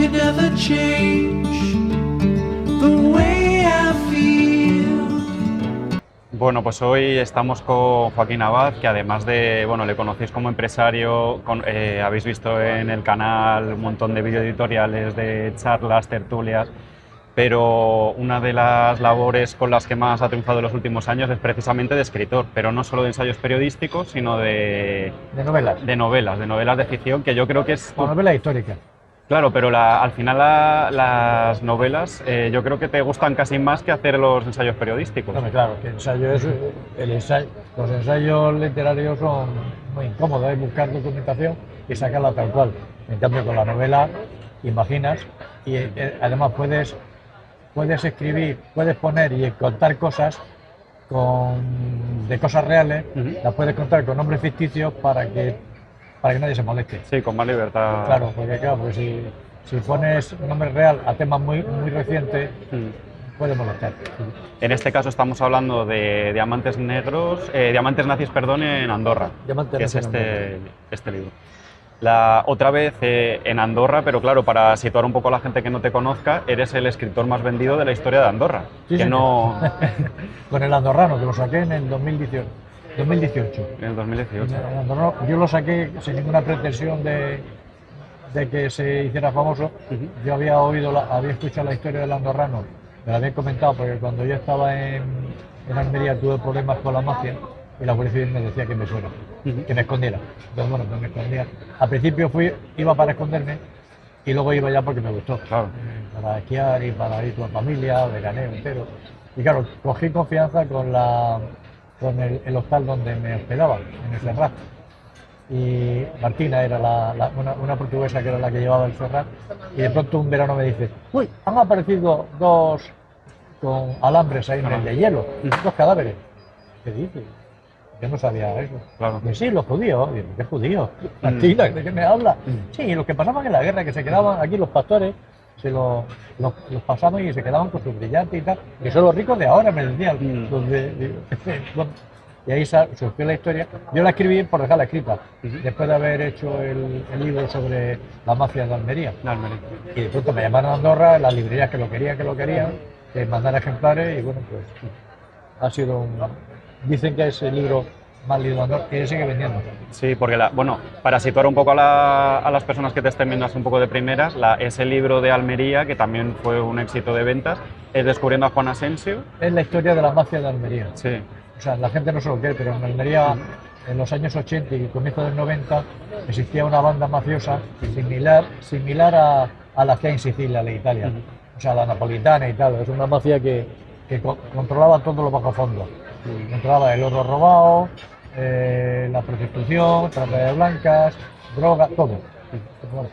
could never change the way I feel. Bueno, pues hoy estamos con Joaquín Abad, que además de, bueno, le conocéis como empresario, habéis visto en el canal un montón de videoeditoriales, de charlas, tertulias, pero una de las labores con las que más ha triunfado en los últimos años es precisamente de escritor, pero no solo de ensayos periodísticos, sino de novelas. De novelas de ficción, que yo creo que es... O novelas históricas. Claro, pero al final las novelas yo creo que te gustan casi más que hacer los ensayos periodísticos. No, claro, que los ensayos literarios son muy incómodos, hay buscar documentación y sacarla tal cual. En cambio, con la novela imaginas y además puedes escribir, puedes poner y contar cosas de cosas reales, las puedes contar con nombres ficticios para que nadie se moleste. Sí, con más libertad. Claro, porque si pones un nombre real a temas muy recientes, puede molestar. En este caso estamos hablando de Diamantes Nazis, en Andorra, Diamantes que es Nazis en este libro. Otra vez en Andorra, pero claro, para situar un poco a la gente que no te conozca, eres el escritor más vendido de la historia de Andorra. Sí, que sí. No... Con el andorrano, que lo saqué en el 2018. En el 2018. El andorrano, yo lo saqué sin ninguna pretensión de que se hiciera famoso. Yo había escuchado la historia del andorrano, me la había comentado porque cuando yo estaba en Almería tuve problemas con la mafia y la Guardia Civil me decía que me fuera, que me escondiera. Entonces, bueno, pues me escondía. Al principio iba para esconderme y luego iba ya porque me gustó. Claro. Para esquiar y para ir con la familia, veraneo entero. Y claro, cogí confianza con el hostal donde me hospedaba, en el Serrat. Y Martina era una portuguesa que era la que llevaba el Serrat. Y de pronto un verano me dice: uy, han aparecido dos con alambres ahí en el de hielo, dos cadáveres. ¿Qué dices? Yo no sabía eso. Claro. Y sí, los judíos. Digo, ¿qué judíos? Martina, ¿de qué me habla? Sí, los que pasaban en la guerra, que se quedaban aquí los pastores, los pasaban y se quedaban con sus brillantes y tal. Que son los ricos de ahora, me decían. Y ahí surgió la historia. Yo la escribí por dejarla escrita, después de haber hecho el libro sobre la mafia de Almería. Y de pronto me llamaron a Andorra, en las librerías que lo querían, que mandara ejemplares, y bueno, pues ha sido dicen que es el libro más leído de Andorra, que sigue vendiendo. Sí, porque para situar un poco a las personas que te estén viendo así un poco de primeras, ese libro de Almería, que también fue un éxito de ventas, es Descubriendo a Juan Asensio. Es la historia de la mafia de Almería. Sí. O sea, la gente no se lo cree, pero en Almería, en los años 80 y comienzo del 90, existía una banda mafiosa similar a la que hay en Sicilia, la Italia. O sea, la napolitana y tal. Es una mafia que controlaba todo lo bajo fondo. Controlaba el oro robado, la prostitución, trata de blancas, droga, todo. Bueno,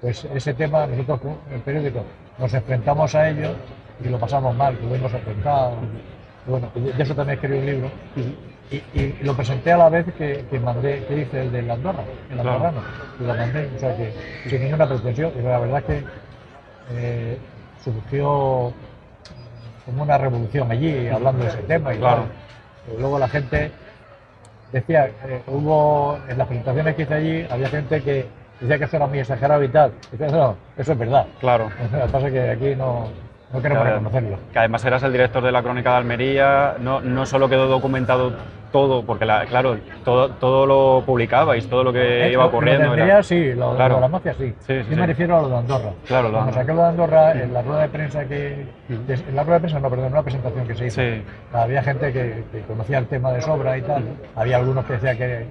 pues ese tema, nosotros en el periódico nos enfrentamos a ello y lo pasamos mal, tuvimos atentados. Bueno, de eso también escribí un libro y lo presenté a la vez que hice el de Andorra, el andorrano, y lo mandé, o sea que sin ninguna pretensión, y la verdad es que surgió como una revolución allí hablando de ese tema y claro. Y luego la gente decía, en las presentaciones que hice allí, había gente que decía que eso era muy exagerado y tal. Y decía, no, eso es verdad. Claro. Lo que pasa es que aquí no queremos reconocerlo. Que además eras el director de la Crónica de Almería, no solo quedó documentado todo, porque claro, todo lo publicabais, todo lo que iba ocurriendo. Lo de Almería sí, lo de la mafia sí. Yo me refiero a lo de Andorra. Claro, Cuando saqué lo de Andorra, en la rueda de prensa en la rueda de prensa no, perdón, en una presentación que se hizo, había gente que conocía el tema de sobra y tal. Había algunos que decían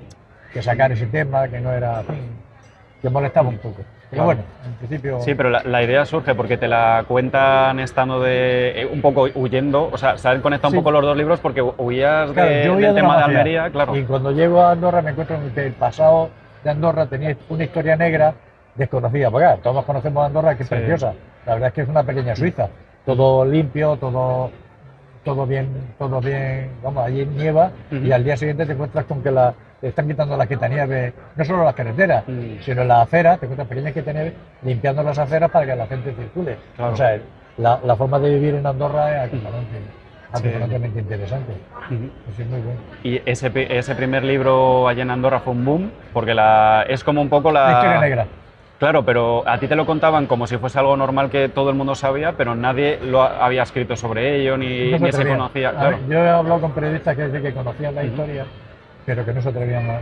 que sacar ese tema, que no era, que molestaba un poco. Pero bueno, en principio... Sí, pero la idea surge porque te la cuentan estando un poco huyendo, o sea, se han conectado un poco los dos libros porque huías del tema de Almería, claro. Y cuando llego a Andorra me encuentro que el pasado de Andorra tenía una historia negra desconocida, porque todos conocemos Andorra, que es preciosa, la verdad es que es una pequeña Suiza, todo limpio, todo bien, vamos, allí nieva y al día siguiente te encuentras con que te están quitando las quitanieves, no solo las carreteras, sino en las aceras, te encuentras pequeñas quitanieves limpiando las aceras para que la gente circule. Claro. O sea, la forma de vivir en Andorra es acompañantemente interesante. Es muy bueno. Y ese primer libro allá en Andorra fue un boom, porque es como un poco la historia negra. Claro, pero a ti te lo contaban como si fuese algo normal que todo el mundo sabía, pero nadie había escrito sobre ello ni se conocía. Claro. Yo he hablado con periodistas que conocían la historia, pero que no se atrevían a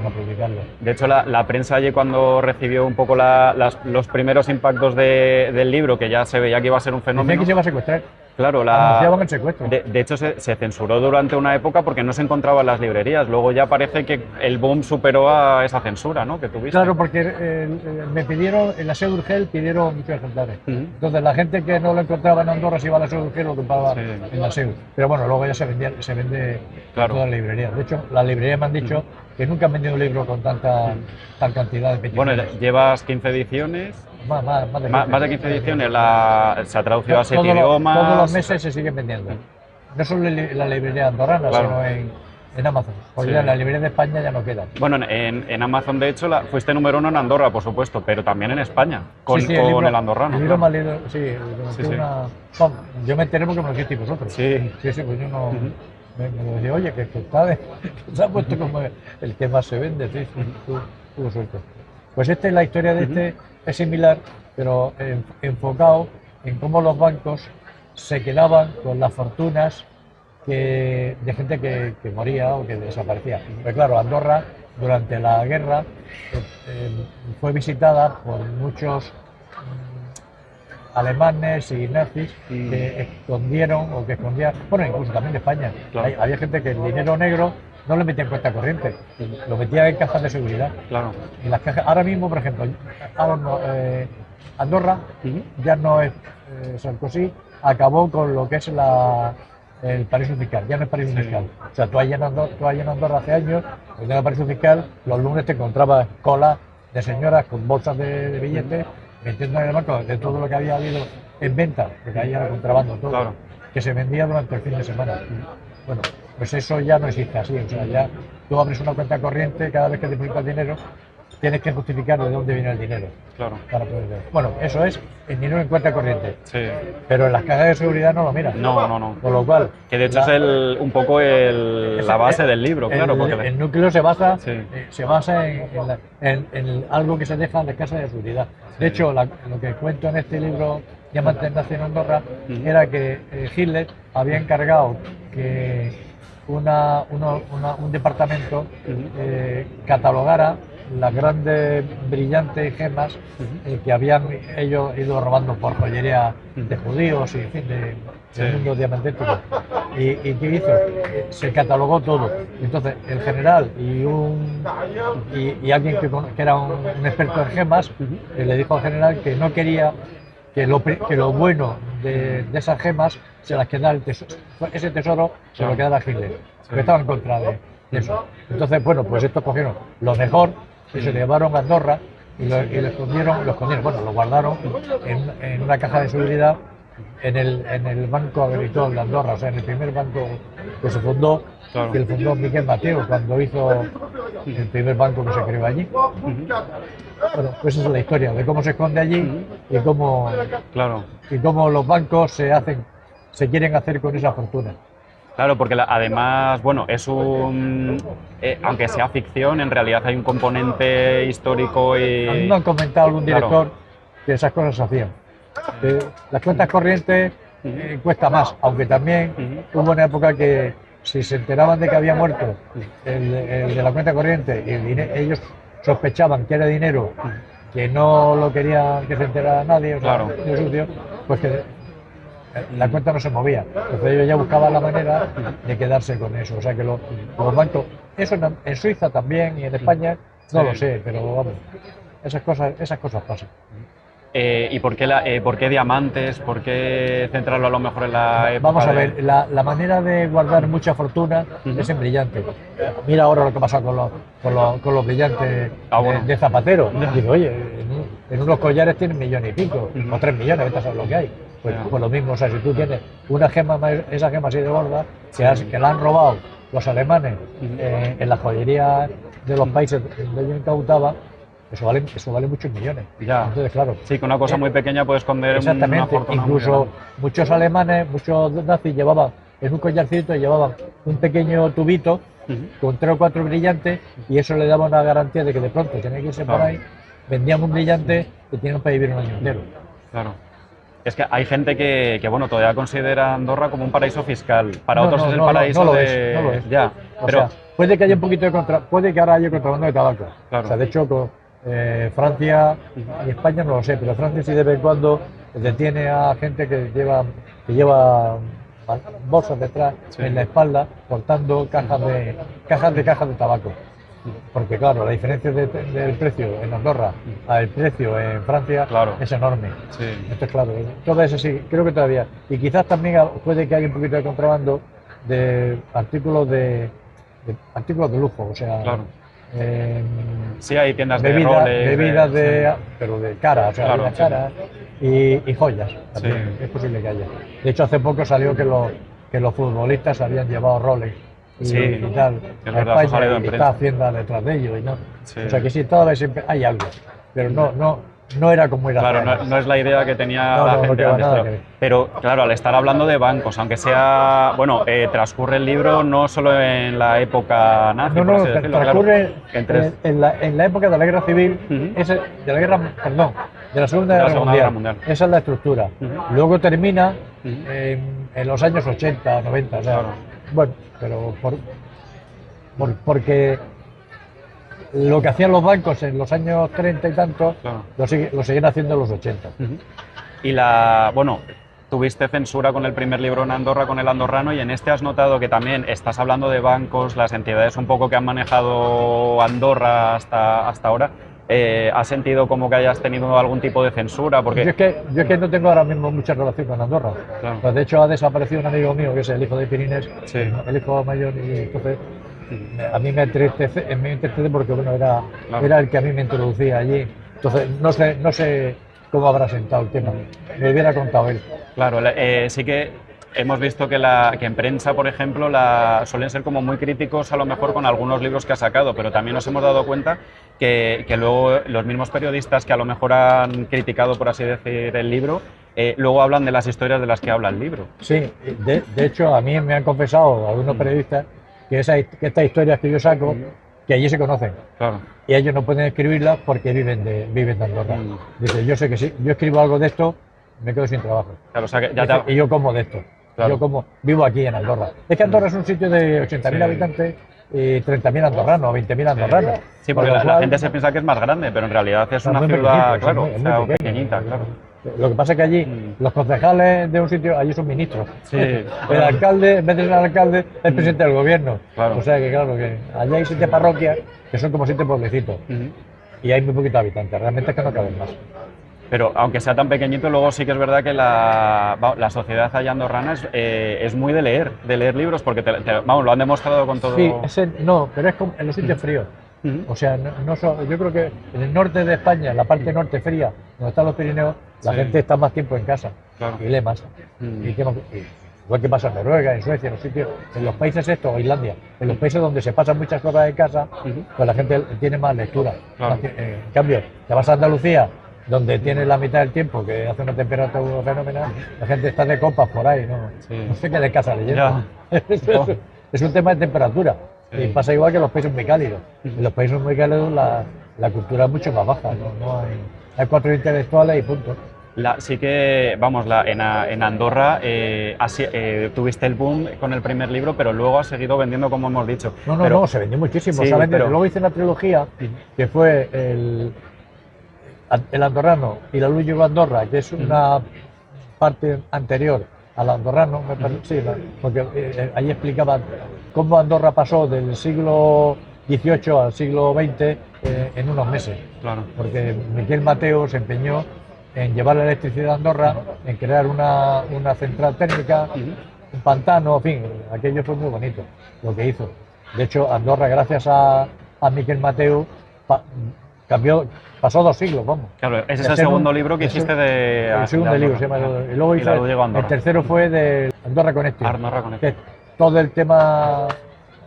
publicarlo. De hecho, la prensa allí, cuando recibió un poco los primeros impactos del libro, que ya se veía que iba a ser un fenómeno. Decían que se iba a secuestrar. Claro, anunciaban el secuestro. De hecho, se censuró durante una época porque no se encontraba en las librerías. Luego ya parece que el boom superó a esa censura, ¿no?, que tuviste. Claro, porque me pidieron, en la Seu d'Urgell pidieron muchos ejemplares. Entonces la gente que no lo encontraba en Andorra se iba a la Seu d'Urgell lo compraba en la Seu. Pero bueno, luego ya se vende en todas las librerías. De hecho, las librerías me han dicho que nunca han vendido un libro con tal cantidad de peticiones. Bueno, llevas 15 ediciones. Más de 15 ediciones, se ha traducido a 7 idiomas. Todos los meses se siguen vendiendo. No solo en la librería andorrana, sino en Amazon. Porque ya en la librería de España ya no quedan. Bueno, en Amazon, de hecho, fuiste número 1 en Andorra, por supuesto, pero también en España, con el andorrano. El libro más leído, yo me enteré porque me lo hicisteis vosotros. Sí, pues yo no... Me lo decía, oye, que se ha puesto como el que más se vende, sí, tú lo suelto. Pues esta es la historia de este, es similar, pero enfocado en cómo los bancos se quedaban con las fortunas de gente que moría o que desaparecía. Pues claro, Andorra durante la guerra fue visitada por muchos alemanes y nazis que escondían, bueno, incluso también de España. Claro. Había gente que el dinero negro no lo metía en cuenta corriente, lo metía en cajas de seguridad. Claro. Y las cajas, ahora mismo, por ejemplo, Andorra ya no es Sarkozy, acabó con lo que es el paraíso fiscal, ya no es paraíso fiscal. O sea, tú allá en Andorra hace años, en el paraíso fiscal, los lunes te encontrabas colas de señoras con bolsas de billetes metiendo en el banco de todo lo que había habido en venta, porque ahí era contrabando todo, que se vendía durante el fin de semana. Bueno, pues eso ya no existe así, o sea, ya tú abres una cuenta corriente, cada vez que depositas dinero, tienes que justificar de dónde viene el dinero. Claro. Para poder ver. Bueno, eso es el dinero en cuenta corriente. Sí. Pero en las cajas de seguridad no lo miran. No. Con lo cual... Que de hecho es un poco la base del libro, claro. Porque el núcleo se basa en algo que se deja en las casas de seguridad. De hecho, lo que cuento en este libro, Diamantes Nazi en Andorra, era que Hitler había encargado que un departamento catalogara las grandes, brillantes gemas que habían ellos ido robando por joyería de judíos y en fin, del mundo diamantético. ¿Y qué hizo? Se catalogó todo. Entonces, el general y alguien que era un experto en gemas le dijo al general que no quería que lo bueno de esas gemas se las quedara ese tesoro se lo quedara Hitler, porque estaba en contra de eso. Entonces, bueno, pues estos cogieron lo mejor y se lo llevaron a Andorra y lo escondieron, bueno, lo guardaron en una caja de seguridad en el Banco Agrícola de Andorra, o sea, en el primer banco que se fundó, que lo fundó Miquel Mateo cuando hizo el primer banco que se creó allí. Bueno, pues esa es la historia de cómo se esconde allí y cómo los bancos se quieren hacer con esa fortuna. Claro, porque además, bueno, es aunque sea ficción, en realidad hay un componente histórico y... A mí me han comentado algún director que esas cosas se hacían. Las cuentas corrientes cuesta más, aunque también hubo una época que si se enteraban de que había muerto el de la cuenta corriente y ellos sospechaban que era dinero que no lo querían que se enterara nadie, o sea, sucio, pues que la cuenta no se movía. Entonces ellos ya buscaban la manera de quedarse con eso. O sea que los bancos, eso en Suiza también y en España, no lo sé, pero vamos, esas cosas pasan. ¿Y por qué diamantes? ¿Por qué centrarlo a lo mejor en la época? Vamos a ver, la manera de guardar mucha fortuna es en brillante. Mira ahora lo que pasa con los brillantes de Zapatero. Dice, oye, en unos collares tienen 1,5 millones o 3 millones, vete a saber lo que hay. Pues lo mismo, o sea, si tú tienes una gema, esa gema así de gorda, que la han robado los alemanes en la joyería de los países donde ellos incautaban, eso vale muchos millones. Ya. Entonces, claro. Sí, que una cosa muy pequeña puede esconder una fortuna. Incluso muchos alemanes, muchos nazis llevaban en un collarcito, llevaban un pequeño tubito con 3 o 4 brillantes y eso le daba una garantía de que de pronto tenía que irse por ahí vendían un brillante que tenían para vivir un año entero. Claro. Es que hay gente que bueno, todavía considera Andorra como un paraíso fiscal. Para otros es el paraíso no lo de... es, no lo es. Ya, O pero... sea, puede que haya un poquito de puede que ahora haya contrabando de tabaco. Claro. O sea, de hecho, Francia y España no lo sé, pero Francia sí de vez en cuando detiene a gente que lleva bolsas detrás en la espalda portando cajas de tabaco. Porque claro, la diferencia del precio en Andorra al precio en Francia Claro. es enorme. Sí. Esto es claro. Todo eso sí, creo que todavía. Y quizás también puede que haya un poquito de contrabando de artículos de lujo, o sea, Claro. Sí, hay tiendas de bebidas, Rolex, pero de cara, o sea, Claro, bebidas sí. caras y joyas. También. Sí. Es posible que haya. De hecho, hace poco salió que los futbolistas habían llevado Rolex Sí, y tal es a verdad, eso ha España salido en y está prensa. Hacienda detrás de ellos y no. Sí. O sea que sí, todavía siempre hay algo, pero no era como era. Claro, no es la idea que tenía No, la no gente lleva antes, nada pero, que ver. pero, claro, al estar hablando de bancos, aunque sea, bueno, transcurre el libro no solo en la época nazi, por así decirlo, transcurre claro, en la época de la guerra civil, Ujú. de la Segunda Guerra Mundial. Esa es la estructura. Ujú. Luego termina Ujú. en los años 80, 90. O sea, Claro. bueno, pero porque lo que hacían los bancos en los años 30 y tantos, Claro. lo siguen haciendo en los 80. Ujú. Y bueno, tuviste censura con el primer libro en Andorra, con El Andorrano, y en este has notado que también estás hablando de bancos, las entidades un poco que han manejado Andorra hasta ahora. ¿Has sentido como que hayas tenido algún tipo de censura? Porque... Yo es que no tengo ahora mismo mucha relación con Andorra. Claro. Pues de hecho ha desaparecido un amigo mío, que es el hijo de Pirinés, Sí. el hijo mayor, y entonces a mí me entristece porque bueno, Claro. era el que a mí me introducía allí. Entonces no sé cómo habrá sentado el tema. Me hubiera contado él. Claro, sí que hemos visto que en prensa, por ejemplo, suelen ser como muy críticos a lo mejor con algunos libros que ha sacado, pero también nos hemos dado cuenta que luego los mismos periodistas que a lo mejor han criticado, por así decir, el libro, luego hablan de las historias de las que habla el libro. Sí, de hecho a mí me han confesado algunos periodistas que estas historias que yo saco, que allí se conocen. Claro. Y ellos no pueden escribirlas porque viven de Andorra. Dice, yo sé que si yo escribo algo de esto, me quedo sin trabajo. Claro, o sea que ya Dice, y yo como de esto. Claro. Yo vivo aquí en Andorra. Es que Andorra es un sitio de 80.000 Sí. habitantes y 30.000 andorranos, 20.000 andorranos. Sí, porque Con lo la cual, gente se piensa que es más grande, pero en realidad es una muy ciudad, pequeñito, claro, es o muy sea, pequeño. pequeñita, claro. Lo que pasa es que allí los concejales de un sitio, allí son ministros. Sí, El claro. alcalde, en vez de ser alcalde, es presidente del gobierno. Claro. O sea que claro, que allí hay 7 parroquias que son como 7 pueblecitos. Ujú. Y hay muy poquitos habitantes, realmente es que no caben más. Pero aunque sea tan pequeñito, luego sí que es verdad que la sociedad allá andorrana es muy de leer libros, porque vamos, lo han demostrado con todo. Sí, no, pero es como en los sitios fríos. Ujú. O sea, yo creo que en el norte de España, en la parte norte fría, donde están los Pirineos, la Sí. gente está más tiempo en casa Claro. y lee más. Mm. Igual que pasa en Noruega, en Suecia, en los sitios, en los países estos, o Islandia, en los países donde se pasan muchas cosas en casa, Ujú. pues la gente tiene más lectura. Claro. En cambio, te vas a Andalucía, donde tienes la mitad del tiempo, que hace una temperatura fenomenal, la gente está de copas por ahí, Sí. no se queda en casa leyendo. Ya. Es un tema de temperatura. Sí. Y pasa igual que en los países muy cálidos. En los países muy cálidos la cultura es mucho más baja. No hay 4 intelectuales y punto. Sí que, vamos, en Andorra tuviste el boom con el primer libro, pero luego has seguido vendiendo, como hemos dicho. No, se vendió muchísimo. Sí, se ha vendido. pero- Luego hice una trilogía que fue el Andorrano y la luz llegó a Andorra, que es una parte anterior al Andorrano, me parece, sí, porque ahí explicaba cómo Andorra pasó del siglo XVIII al siglo XX en unos meses. Claro. Porque Miquel Mateo se empeñó en llevar la electricidad a Andorra, en crear una central térmica, un pantano, en fin, aquello fue muy bonito lo que hizo. De hecho, Andorra, gracias a Miquel Mateo, pasó 2 siglos, vamos. Claro, ese es De el ser segundo libro que hiciste de... El segundo de libro se Andorra. llama. Y luego Y hice la luz llegó a Andorra. el tercero fue de Andorra Connection. Andorra Connection. Que es todo el tema,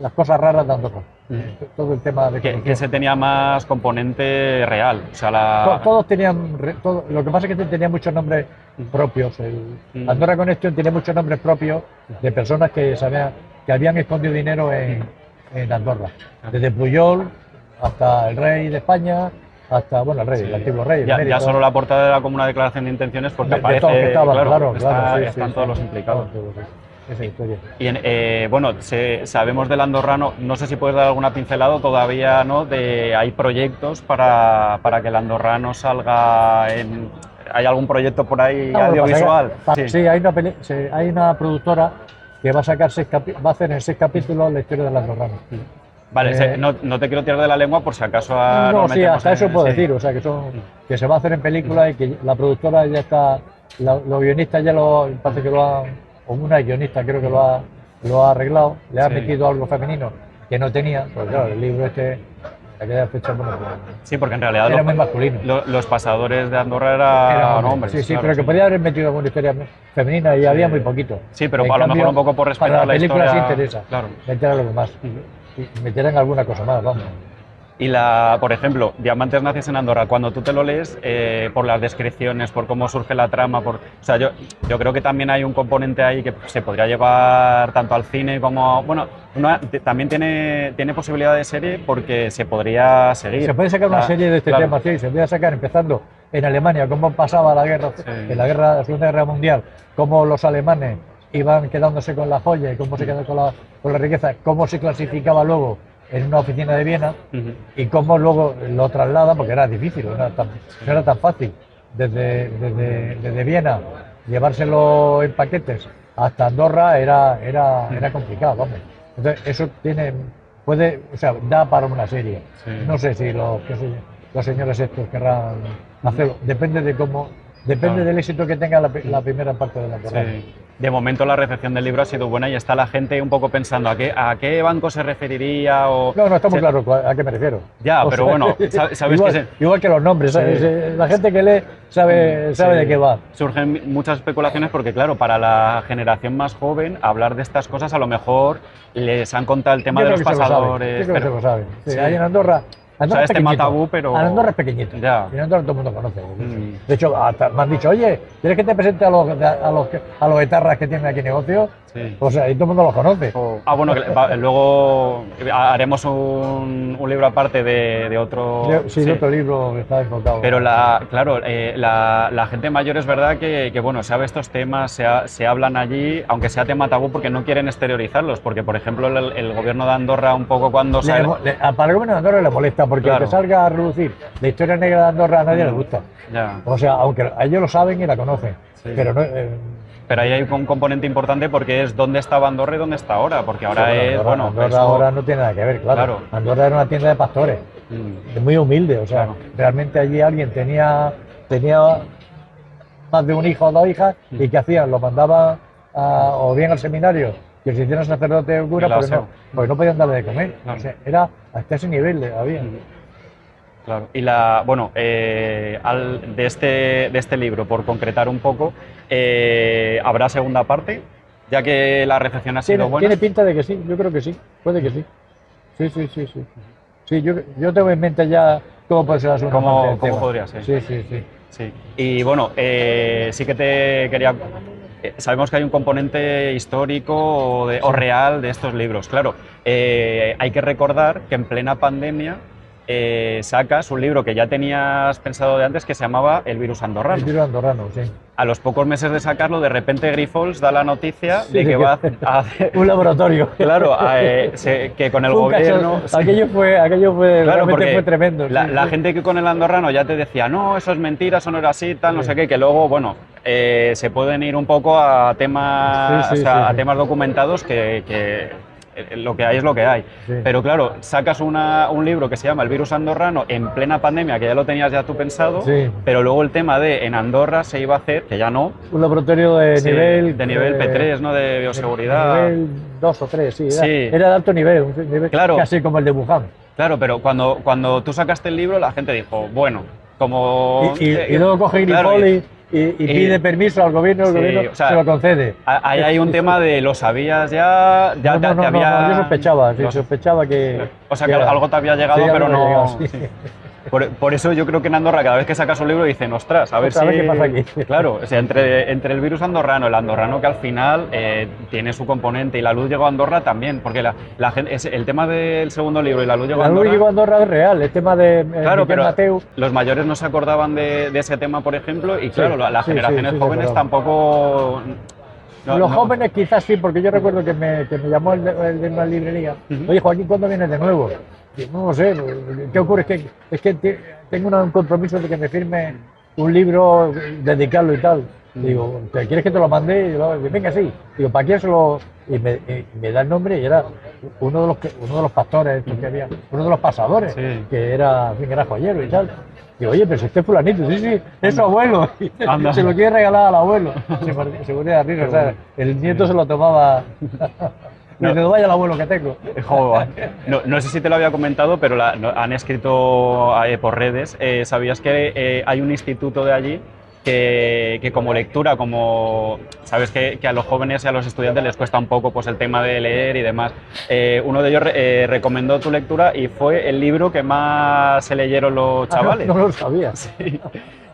las cosas raras de Andorra. Todo el tema de Que conexión. se tenía más componente real. O sea, Todos tenían, lo que pasa es que tenía muchos nombres propios. Andorra Connection tiene muchos nombres propios de personas que habían escondido dinero en Andorra. Desde Pujol hasta el rey de España hasta bueno, el rey, el antiguo rey. Ya solo la portada era como una declaración de intenciones porque aparece, todo que estaba, claro, están todos los implicados. Esa historia. Y bueno, sabemos del andorrano, no sé si puedes dar alguna pincelada, todavía no, hay proyectos para que el andorrano salga en... ¿Hay algún proyecto por ahí audiovisual? Sí, hay una productora que va a sacar va a hacer en 6 capítulos la historia del andorrano. Vale, no te quiero tirar de la lengua por si acaso... No, sí, hasta eso puedo decir, o sea, que se va a hacer en película y que la productora ya está, los guionistas ya parece que lo han... o una guionista creo que lo ha arreglado, le ha metido algo femenino que no tenía, pues claro, el libro aquella fecha, bueno, sí, porque en realidad era muy masculino. Los pasadores de Andorra eran hombres. Sí, claro, pero que podía haber metido alguna historia femenina y había muy poquito. Sí, pero a lo mejor un poco por respeto a la historia. Para la película sí interesa, claro. meter algo más, y meter en alguna cosa más, vamos. Y por ejemplo, Diamantes Nazis en Andorra, cuando tú te lo lees, por las descripciones, por cómo surge la trama, o sea, yo creo que también hay un componente ahí que se podría llevar tanto al cine como... Bueno, también tiene posibilidad de serie porque se podría seguir. Se puede sacar una serie de este tema, sí, se puede sacar empezando en Alemania, cómo pasaba la guerra, en la Segunda Guerra Mundial, cómo los alemanes iban quedándose con la joya y cómo se quedaban con la riqueza, cómo se clasificaba luego en una oficina de Viena y cómo luego lo traslada, porque era difícil, no era tan fácil, desde Viena llevárselo en paquetes hasta Andorra era complicado, vamos. Entonces eso da para una serie. No sé si los señores estos querrán hacerlo, depende del éxito que tenga la primera parte de la temporada. De momento la recepción del libro ha sido buena y está la gente un poco pensando a qué banco se referiría o... No, está muy claro a qué me refiero. Ya, pero bueno, sabes igual que los nombres, la gente que lee sabe de qué va. Surgen muchas especulaciones porque claro, para la generación más joven hablar de estas cosas a lo mejor les han contado el tema de los pasadores. Yo creo que se lo saben. Sí, ahí en Andorra... Andorra es tabú, pero... Andorra es pequeñito. Ya. Y en Andorra todo el mundo conoce. De hecho, me han dicho, oye, ¿quieres que te presente a los etarras que tienen aquí negocio? Sí. O sea, y todo el mundo los conoce. Bueno, luego haremos un libro aparte de otro... Sí, de otro libro que está enfocado. Pero la gente mayor es verdad que bueno, sabe estos temas, se hablan allí, aunque sea tema tabú, porque no quieren exteriorizarlos. Porque, por ejemplo, el gobierno de Andorra un poco cuando sale... Para el gobierno de Andorra le molesta, porque aunque salga a relucir la historia negra de Andorra a nadie le gusta. Ya. O sea, aunque ellos lo saben y la conocen, pero no... Pero ahí hay un componente importante porque es dónde estaba Andorra y dónde está ahora, porque ahora Andorra ahora no tiene nada que ver, claro. Andorra era una tienda de pastores, muy humilde, o sea, realmente allí alguien tenía más de un hijo o 2 hijas y ¿qué hacían? Los mandaban o bien al seminario, que se hicieran sacerdote o cura, porque no podían darle de comer, o sea, era hasta ese nivel había. Claro. Y de este libro, por concretar un poco, ¿habrá segunda parte? Ya que la recepción ha sido buena. Tiene pinta de que sí, yo creo que sí, puede que sí. Sí. Sí, yo tengo en mente ya cómo puede ser la segunda parte. ¿Cómo podría ser? Sí. Y bueno, sí que te quería... sabemos que hay un componente histórico o real de estos libros. Claro, hay que recordar que en plena pandemia sacas un libro que ya tenías pensado de antes que se llamaba El virus andorrano. El virus andorrano, sí. A los pocos meses de sacarlo, de repente Grifols da la noticia de que va a hacer... un laboratorio. Claro, que con el gobierno... Aquello fue claro, realmente fue tremendo. La gente que con el andorrano ya te decía, no, eso es mentira, eso no era así, tal, no sé qué, que luego, bueno, se pueden ir un poco a temas, a temas documentados que lo que hay es lo que hay. Pero claro, sacas un libro que se llama El virus andorrano en plena pandemia, que ya lo tenías ya tú pensado, pero luego el tema de en Andorra se iba a hacer, que ya no... Un laboratorio de nivel P3, ¿no? De bioseguridad. De nivel 2 o 3, era de alto nivel, un nivel casi como el de Wuhan. Claro, pero cuando tú sacaste el libro, la gente dijo, bueno, como... Y luego coge Grifol y pide permiso al gobierno, el gobierno o sea, se lo concede. Ahí hay un tema de lo sabías ya no, yo sospechaba que... O sea, que algo te había llegado, pero no... Por eso yo creo que en Andorra cada vez que sacas un libro dicen, ostras, a ver Ostras, a ver si... qué pasa aquí. Claro, o sea, entre el virus andorrano, el andorrano que al final tiene su componente y La luz llegó a Andorra también, porque la gente, el tema del segundo libro y La luz llegó a La luz Andorra... llegó a Andorra es real, el tema de Claro, Miquel pero Mateu. los mayores no se acordaban de ese tema, por ejemplo, y claro, las sí, generaciones sí, jóvenes se tampoco... Los jóvenes quizás sí, porque yo recuerdo que me llamó el de una librería. Oye, Joaquín, ¿cuándo vienes de nuevo? Digo, no lo sé, ¿qué ocurre? Es que tengo un compromiso de que me firme un libro, dedicarlo y tal. Digo, ¿te quieres que te lo mande? Y yo, venga, sí. Digo, ¿para quién se lo...? Y me da el nombre y era uno de los pastores que había, uno de los pasadores, Sí. que era joyero y tal. Digo, oye, pero si este fulanito, sí, es su abuelo. Anda. Se lo quiere regalar al abuelo. Se moría de risa, o sea, el nieto se lo tomaba. No. Le digo, vaya el abuelo que tengo. Joder. No sé si te lo había comentado, pero han escrito por redes. ¿Sabías que hay un instituto de allí que como lectura, como sabes que a los jóvenes y a los estudiantes les cuesta un poco pues, el tema de leer y demás? Uno de ellos recomendó tu lectura y fue el libro que más se leyeron los chavales. No lo sabía. Sí.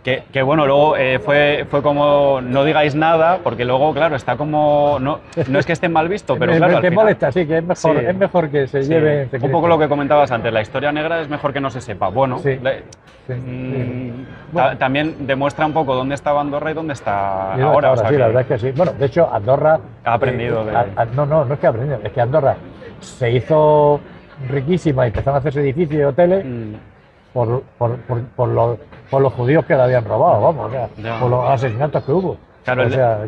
Que bueno, luego fue como no digáis nada, porque luego, claro, está como... No es que esté mal visto, pero claro, al te final... molesta, sí, que es mejor que se Sí, lleve en un secreto. poco lo que comentabas antes, la historia negra es mejor que no se sepa. Bueno, Sí. Sí. Bueno. también demuestra un poco dónde estaba Andorra y dónde está Y ahora. o sea sí, que la verdad es que sí. Bueno, de hecho, Andorra... Ha aprendido de... No es que ha aprendido, es que Andorra se hizo riquísima y empezaron a hacerse edificios y hoteles por los judíos que la habían robado, vamos, o sea, Ya. por los asesinatos que hubo. Claro, O sea,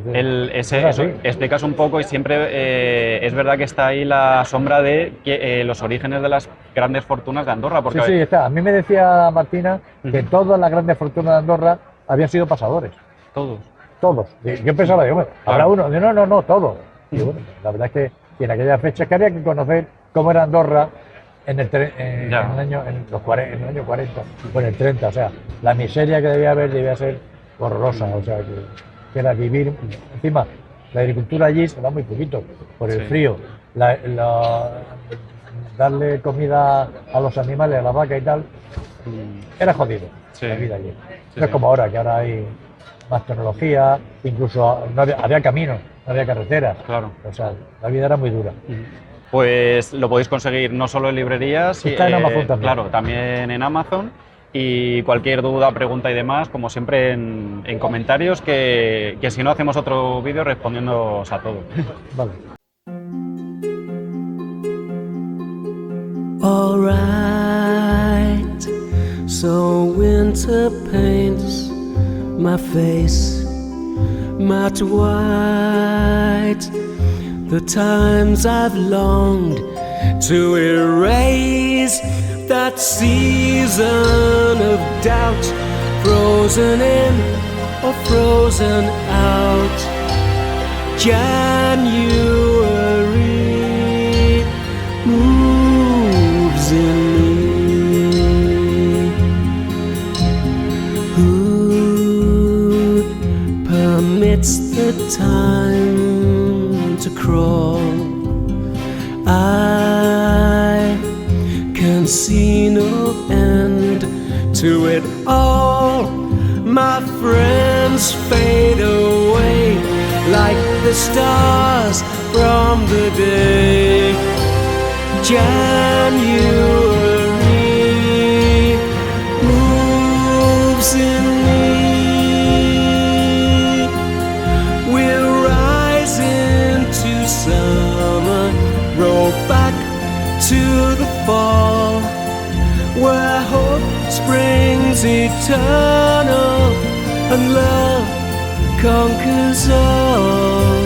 eso así. explicas un poco y siempre es verdad que está ahí la sombra de los orígenes de las grandes fortunas de Andorra. Porque Sí, está. A mí me decía Martina que todas las grandes fortunas de Andorra habían sido pasadores. todos. Todos. Y yo pensaba, digo, habrá uno. Digo, no, todos. Y bueno, la verdad es que en aquella fecha es que había que conocer cómo era Andorra en el año 40, o en el 30. O sea, la miseria que debía ser horrorosa. O sea, que era vivir. Encima, la agricultura allí se da muy poquito por el Sí. frío. Darle comida a los animales, a la vaca y tal, era jodido. Sí. La vida allí. Sí, No es sí. como ahora, que ahora hay más tecnología, incluso había caminos, no había carreteras. Claro. O sea, la vida era muy dura. Pues lo podéis conseguir no solo en librerías, Está en Amazon también. Claro, también en Amazon. Y cualquier duda, pregunta y demás, como siempre en comentarios, que si no hacemos otro vídeo respondiéndoos a todo. Vale. All right, so winter paints my face matte white. The times I've longed to erase that season of doubt, frozen in or frozen out. January moves in me. Who permits the time to crawl? I can see no end to it all. My friends fade away like the stars from the day. January moves in me. We'll rise into summer, roll back to the fall, where hope springs eternal and love conquers all.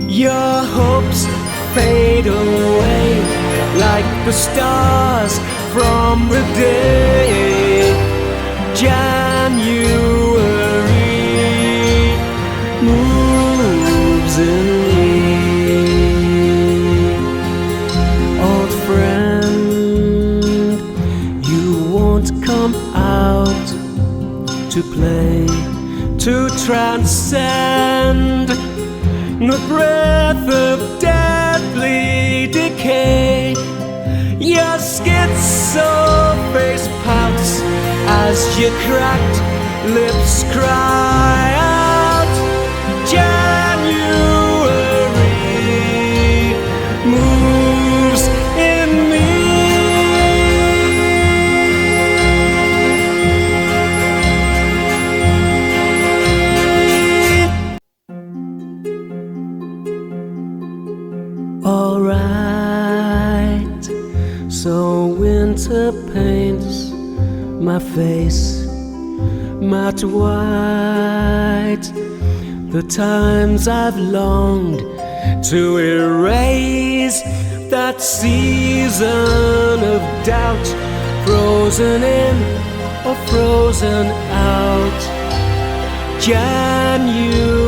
Your hopes fade away like the stars from the day. January moves in me. Old friends out to play, to transcend the breath of deadly decay. Your schizo face pouts as your cracked lips cry out. January moves in me. All right, so winter paints my face matte white. The times I've longed to erase, that season of doubt, frozen in or frozen out. January